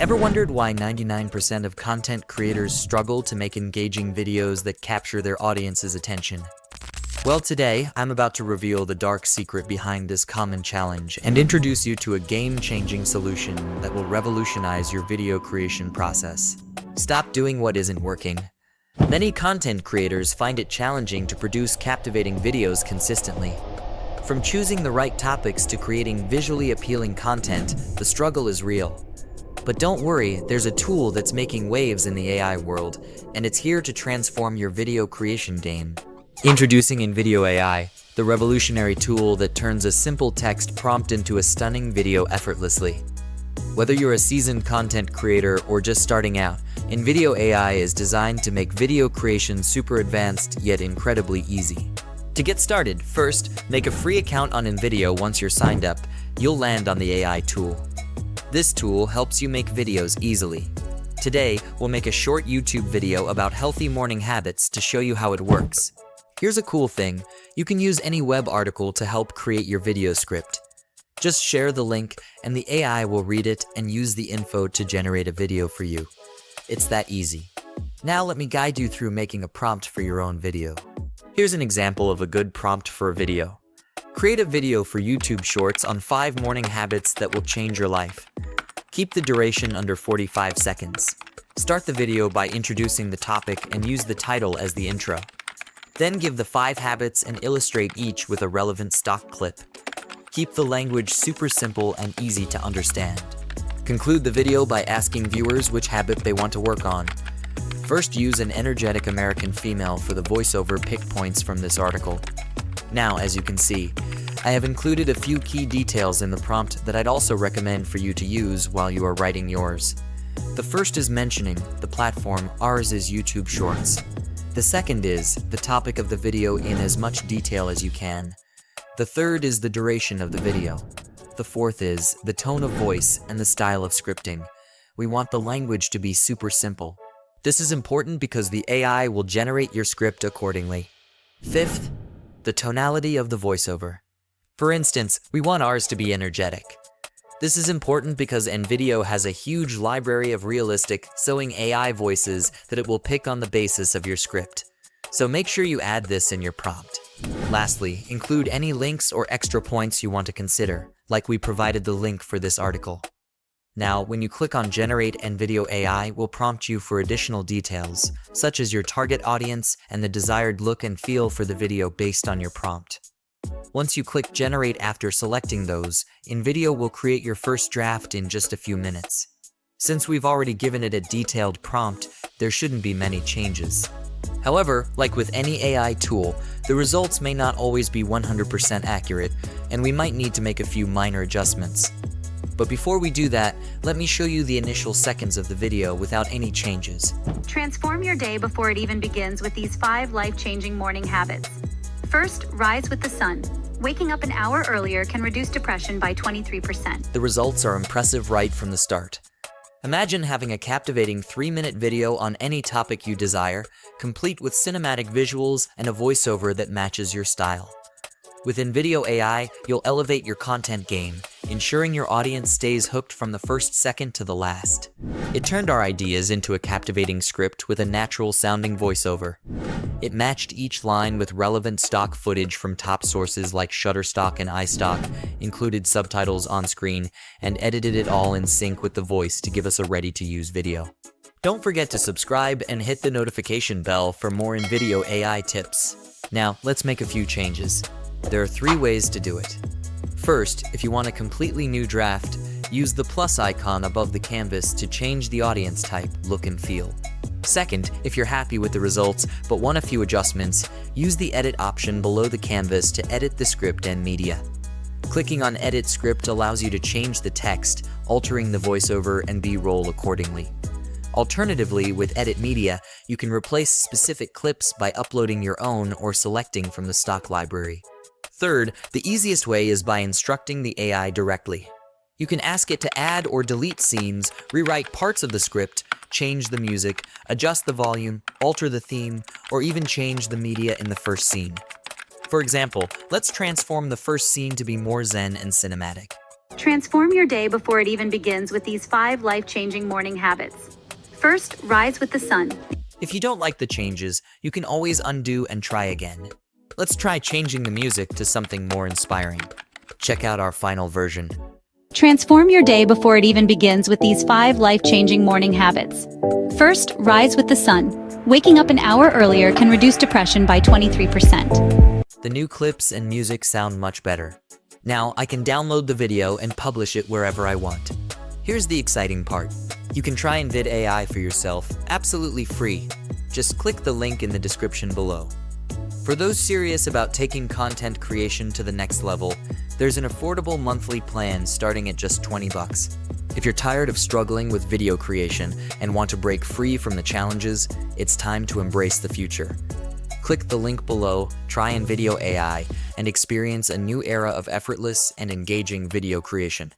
Ever wondered why 99% of content creators struggle to make engaging videos that capture their audience's attention? Well, today, I'm about to reveal the dark secret behind this common challenge and introduce you to a game-changing solution that will revolutionize your video creation process. Stop doing what isn't working. Many content creators find it challenging to produce captivating videos consistently. From choosing the right topics to creating visually appealing content, the struggle is real. But don't worry, there's a tool that's making waves in the AI world, and it's here to transform your video creation game. Introducing Invideo Ai, the revolutionary tool that turns a simple text prompt into a stunning video effortlessly. Whether you're a seasoned content creator or just starting out, Invideo AI is designed to make video creation super advanced yet incredibly easy. To get started, first, make a free account on Invideo. Once you're signed up, you'll land on the AI tool. This tool helps you make videos easily. Today, we'll make a short YouTube video about healthy morning habits to show you how it works. Here's a cool thing, you can use any web article to help create your video script. Just share the link and the AI will read it and use the info to generate a video for you. It's that easy. Now let me guide you through making a prompt for your own video. Here's an example of a good prompt for a video. Create a video for YouTube Shorts on 5 morning habits that will change your life. Keep the duration under 45 seconds. Start the video by introducing the topic and use the title as the intro. Then give the 5 habits and illustrate each with a relevant stock clip. Keep the language super simple and easy to understand. Conclude the video by asking viewers which habit they want to work on. First, use an energetic American female for the voiceover. Pick points from this article. Now, as you can see, I have included a few key details in the prompt that I'd also recommend for you to use while you are writing yours. The first is mentioning the platform. Ours is YouTube Shorts. The second is the topic of the video in as much detail as you can. The third is the duration of the video. The fourth is the tone of voice and the style of scripting. We want the language to be super simple. This is important because the AI will generate your script accordingly. Fifth, the tonality of the voiceover. For instance, we want ours to be energetic. This is important because Invideo has a huge library of realistic, sewing AI voices that it will pick on the basis of your script. So make sure you add this in your prompt. Lastly, include any links or extra points you want to consider, like we provided the link for this article. Now, when you click on Generate, Invideo AI will prompt you for additional details, such as your target audience and the desired look and feel for the video based on your prompt. Once you click Generate after selecting those, Invideo will create your first draft in just a few minutes. Since we've already given it a detailed prompt, there shouldn't be many changes. However, like with any AI tool, the results may not always be 100% accurate, and we might need to make a few minor adjustments. But before we do that, let me show you the initial seconds of the video without any changes. Transform your day before it even begins with these 5 life-changing morning habits. First, rise with the sun. Waking up an hour earlier can reduce depression by 23%. The results are impressive right from the start. Imagine having a captivating 3-minute video on any topic you desire, complete with cinematic visuals and a voiceover that matches your style. With Invideo AI, you'll elevate your content game, ensuring your audience stays hooked from the first second to the last. It turned our ideas into a captivating script with a natural-sounding voiceover. It matched each line with relevant stock footage from top sources like Shutterstock and iStock, included subtitles on screen, and edited it all in sync with the voice to give us a ready-to-use video. Don't forget to subscribe and hit the notification bell for more Invideo AI tips. Now, let's make a few changes. There are 3 ways to do it. First, if you want a completely new draft, use the plus icon above the canvas to change the audience type, look, and feel. Second, if you're happy with the results but want a few adjustments, use the edit option below the canvas to edit the script and media. Clicking on Edit Script allows you to change the text, altering the voiceover and B-roll accordingly. Alternatively, with Edit Media, you can replace specific clips by uploading your own or selecting from the stock library. Third, the easiest way is by instructing the AI directly. You can ask it to add or delete scenes, rewrite parts of the script, change the music, adjust the volume, alter the theme, or even change the media in the first scene. For example, let's transform the first scene to be more zen and cinematic. Transform your day before it even begins with these 5 life-changing morning habits. First, rise with the sun. If you don't like the changes, you can always undo and try again. Let's try changing the music to something more inspiring. Check out our final version. Transform your day before it even begins with these 5 life-changing morning habits. First, rise with the sun. Waking up an hour earlier can reduce depression by 23%. The new clips and music sound much better. Now, I can download the video and publish it wherever I want. Here's the exciting part. You can try Invideo Ai for yourself, absolutely free. Just click the link in the description below. For those serious about taking content creation to the next level, there's an affordable monthly plan starting at just $20. If you're tired of struggling with video creation and want to break free from the challenges, it's time to embrace the future. Click the link below, try Invideo Ai, and experience a new era of effortless and engaging video creation.